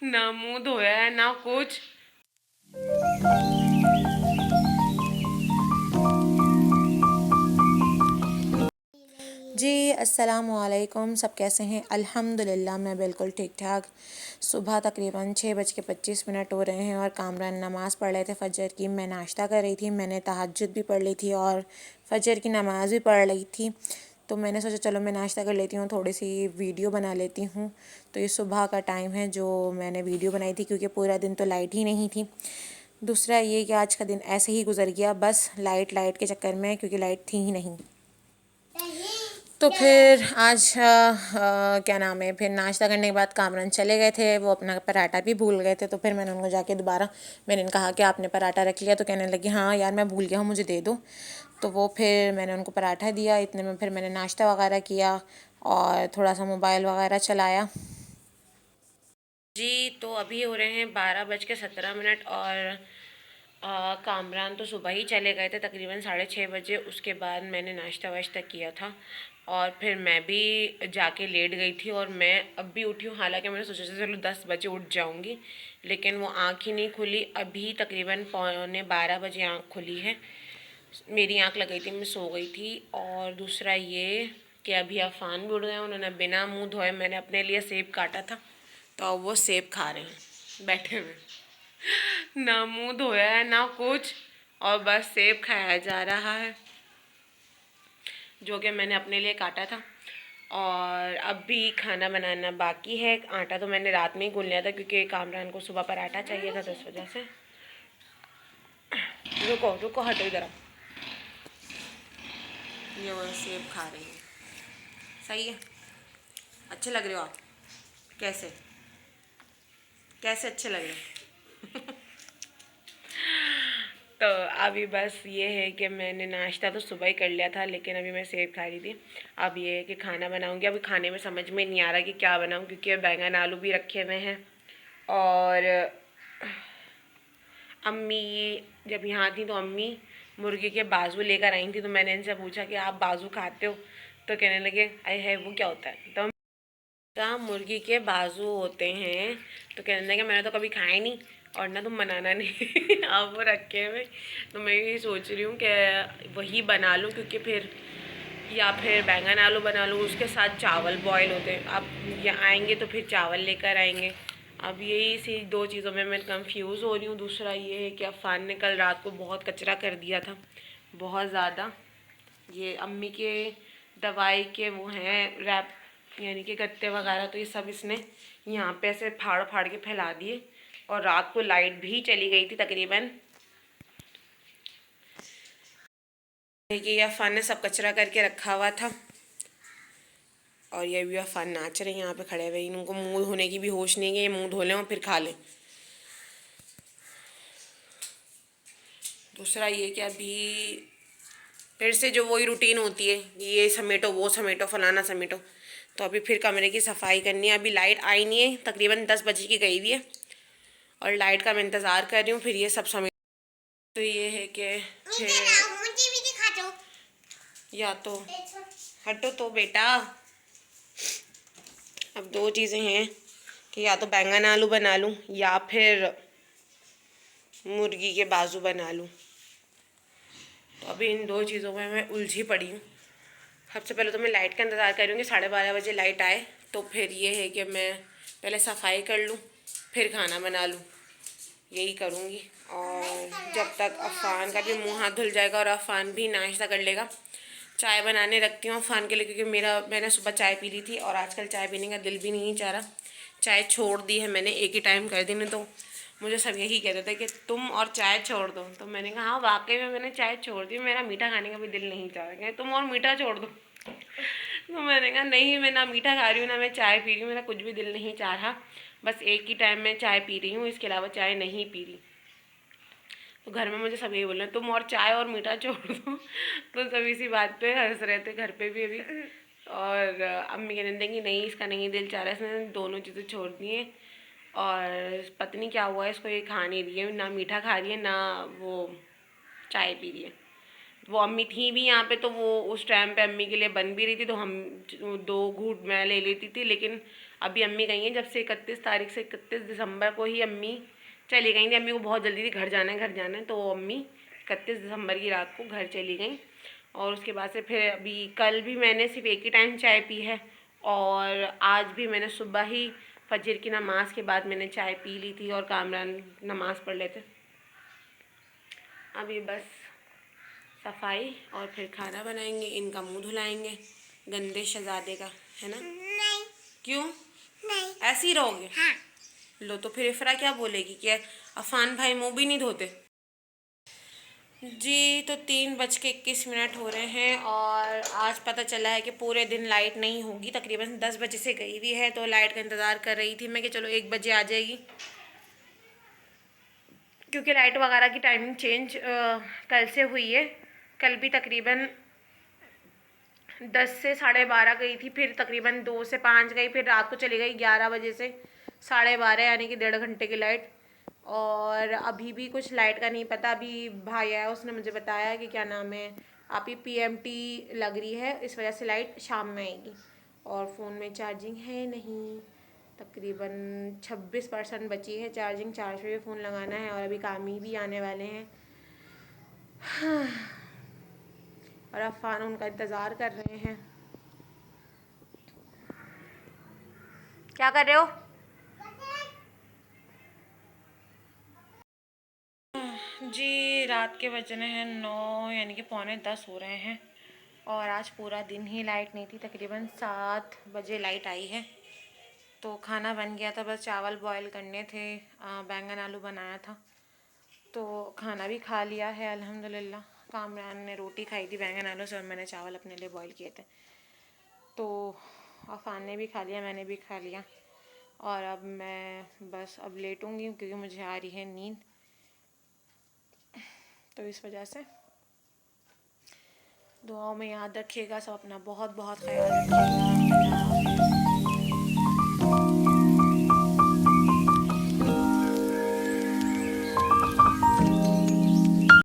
ना मुंह धोया है ना कुछ। जी अस्सलाम वालेकुम, सब कैसे हैं? अल्हम्दुलिल्लाह मैं बिल्कुल ठीक ठाक। सुबह तकरीबन 6:25 हो रहे हैं और कामरान नमाज़ पढ़ रहे थे फ़जर की। मैं नाश्ता कर रही थी, मैंने तहज्जुद भी पढ़ ली थी और फ़जर की नमाज़ भी पढ़ ली थी। तो मैंने सोचा चलो मैं नाश्ता कर लेती हूँ, थोड़ी सी वीडियो बना लेती हूँ। तो ये सुबह का टाइम है जो मैंने वीडियो बनाई थी, क्योंकि पूरा दिन तो लाइट ही नहीं थी। दूसरा ये कि आज का दिन ऐसे ही गुजर गया, बस लाइट के चक्कर में, क्योंकि लाइट थी ही नहीं। तो फिर आज क्या नाम है, फिर नाश्ता करने के बाद कामरान चले गए थे, वो अपना पराठा भी भूल गए थे। तो फिर मैंने उनको जाके दोबारा मैंने कहा कि आपने पराठा रख लिया? तो कहने लगी हाँ यार मैं भूल गया हूँ, मुझे दे दो। तो वो फिर मैंने उनको पराठा दिया। इतने में फिर मैंने नाश्ता वगैरह किया और थोड़ा सा मोबाइल वगैरह चलाया। जी तो अभी हो रहे हैं 12:17 और कामरान तो सुबह ही चले गए थे तकरीबन 6:30 बजे। उसके बाद मैंने नाश्ता वाश्ता किया था और फिर मैं भी जाके लेट गई थी और मैं अब भी उठी हूँ। हालांकि मैंने सोचा था चलो 10 बजे उठ जाऊँगी, लेकिन वो आँख ही नहीं खुली। अभी तकरीबन 11:15 बजे आँख खुली है। मेरी आँख लग गई थी, मैं सो गई थी। और दूसरा ये कि अभी अफ़ान भी उड़ गए, उन्होंने बिना मुँह धोए, मैंने अपने लिए सेब काटा था तो अब वो सेब खा रहे हैं बैठे हुए। ना मुंह धोया है ना कुछ, और बस सेब खाया जा रहा है जो कि मैंने अपने लिए काटा था। और अब भी खाना बनाना बाकी है। आटा तो मैंने रात में ही गूंथ लिया था, क्योंकि कामरान को सुबह पराठा चाहिए था, तो इस वजह से। रुको रुको हटो इधर। ये वो सेब खा रही है। सही है, अच्छे लग रहे हो आप। कैसे कैसे अच्छे लग रहे हो? तो अभी बस ये है कि मैंने नाश्ता तो सुबह ही कर लिया था, लेकिन अभी मैं सेब खा रही थी। अब ये है कि खाना बनाऊंगी। अभी खाने में समझ में नहीं आ रहा कि क्या बनाऊं, क्योंकि बैंगन आलू भी रखे हुए हैं। और अम्मी जब यहाँ थी तो अम्मी मुर्गी के बाजू लेकर आई थी, तो मैंने इनसे पूछा कि आप बाजू खाते हो? तो कहने लगे अरे है वो क्या होता है? तो कहा मुर्गी के बाजू होते हैं। तो कहने लगे मैंने तो कभी खाए नहीं और ना तुम बनाना नहीं। अब वो रखे हुए, तो मैं ये सोच रही हूँ कि वही बना लूँ, क्योंकि फिर या फिर बैंगन आलू बना लूँ, उसके साथ चावल बॉयल होते हैं। अब ये आएंगे तो फिर चावल लेकर आएंगे। अब यही सी दो चीज़ों में मैं कंफ्यूज हो रही हूँ। दूसरा ये है कि अफ़ान ने कल रात को बहुत कचरा कर दिया था, बहुत ज़्यादा। ये अम्मी के दवाई के वो हैं रैप, यानी कि गत्ते वगैरह, तो ये सब इसने यहाँ पे ऐसे फाड़ फाड़ के फैला दिए। और रात को लाइट भी चली गई थी तकरीबन, कि ये अफ़ान ने सब कचरा करके रखा हुआ था। और ये भी अफ़ान नाच रहे हैं यहाँ पे खड़े हुए। इनको मुंह धोने की भी होश नहीं है, ये मुंह धो लें और फिर खा लें। दूसरा ये कि अभी फिर से जो वही रूटीन होती है, ये समेटो वो समेटो फलाना समेटो। तो अभी फिर कमरे की सफाई करनी है। अभी लाइट आई नहीं है, तकरीबन 10 बजे की गई हुई है और लाइट का मैं इंतज़ार कर रही हूँ, फिर ये सब समेट। तो ये है कि या तो हटो तो बेटा। अब दो चीज़ें हैं कि या तो बैंगन आलू बना लूँ या फिर मुर्गी के बाजू बना लूँ। तो अभी इन दो चीज़ों में मैं उलझी पड़ी हूँ। सबसे पहले तो मैं लाइट का इंतज़ार कर रही हूँ कि 12:30 बजे लाइट आए, तो फिर ये है कि मैं पहले सफाई कर लूँ फिर खाना बना लूँ, यही करूँगी। और जब तक अफ़ान का भी मुँह हाथ धुल जाएगा और अफ़ान भी नाश्ता कर लेगा, चाय बनाने रखती हूँ अफ़ान के लिए, क्योंकि मैंने सुबह चाय पी ली थी और आजकल चाय पीने का दिल भी नहीं चाह रहा। चाय छोड़ दी है मैंने, एक ही टाइम कर दी। नहीं तो मुझे सब यही कहते थे कि तुम और चाय छोड़ दो, तो मैंने कहा हाँ वाकई में मैंने चाय छोड़ दी, मेरा मीठा खाने का भी दिल नहीं चाह रहा। तुम और मीठा छोड़ दो। तो मैंने कहा नहीं, मैं ना मीठा खा रही हूँ ना मैं चाय पी रही हूँ, मेरा कुछ भी दिल नहीं चाह रहा। बस एक ही टाइम में चाय पी रही हूँ, इसके अलावा चाय नहीं पी रही। तो घर में मुझे सब यही बोल रहे हैं तुम और चाय और मीठा छोड़ दो। तो सब इसी बात पे हंस रहे थे घर पे भी अभी। और अम्मी कहने देंगी नहीं इसका नहीं दिल चाह रहा है, इसने दोनों चीज़ें छोड़ दी हैं और पता नहीं क्या हुआ है इसको, ये खा नहीं रही है, ना मीठा खा रही है ना वो चाय पी रही है। वो अम्मी थी भी यहाँ पे, तो वो उस टाइम पे अम्मी के लिए बन भी रही थी, तो हम 2 घूंट मैं ले लेती थी। लेकिन अभी अम्मी गई हैं, जब से 31 तारीख से 31 दिसंबर को ही अम्मी चली गई थी। अम्मी को बहुत जल्दी थी, घर जाना है, तो अम्मी 31 दिसंबर की रात को घर चली गई। और उसके बाद से फिर अभी कल भी मैंने सिर्फ एक ही टाइम चाय पी है, और आज भी मैंने सुबह ही फजर की नमाज के बाद मैंने चाय पी ली थी और कामरान नमाज़ पढ़ लेते। अभी बस सफाई और फिर खाना बनाएंगे, इनका मुंह धुलाएंगे, गंदे शहजादे का, है ना? नहीं। क्यों नहीं? ऐसे ही रहोगे? हाँ। लो, तो फिर इफ्रा क्या बोलेगी कि अफान भाई मुंह भी नहीं धोते? जी, तो 3:21 हो रहे हैं और आज पता चला है कि पूरे दिन लाइट नहीं होगी। तकरीबन 10 बजे से गई हुई है, तो लाइट का इंतज़ार कर रही थी मैं कि चलो 1 बजे आ जाएगी, क्योंकि लाइट वगैरह की टाइमिंग चेंज कल से हुई है। कल भी तकरीबन 10 से 12:30 गई थी, फिर तकरीबन 2 से 5 गई, फिर रात को चली गई 11 बजे से 12:30, यानी कि 1.5 घंटे की लाइट। और अभी भी कुछ लाइट का नहीं पता। अभी भाई आया, उसने मुझे बताया कि क्या नाम है, आप ही PMT लग रही है, इस वजह से लाइट शाम में आएगी। और फ़ोन में चार्जिंग है नहीं, तकरीबन 26% बची है चार्जिंग, चार्ज पे फ़ोन लगाना है, और अभी कामी भी आने वाले हैं। और अफ़ान उनका इंतज़ार कर रहे हैं। क्या कर रहे हो? जी, रात के बजने हैं 9, यानी कि 9:45 हो रहे हैं, और आज पूरा दिन ही लाइट नहीं थी। तकरीबन 7 बजे लाइट आई है, तो खाना बन गया था, बस चावल बॉईल करने थे। बैंगन आलू बनाया था, तो खाना भी खा लिया है अल्हम्दुलिल्लाह। कामरान ने रोटी खाई थी बैंगन आलू से, और मैंने चावल अपने लिए बॉईल किए थे। तो अफ़ान ने भी खा लिया, मैंने भी खा लिया, और अब मैं बस अब लेटूंगी क्योंकि मुझे आ रही है नींद। तो इस वजह से दुआओं में याद रखिएगा, सब अपना बहुत बहुत ख्याल रखिएगा।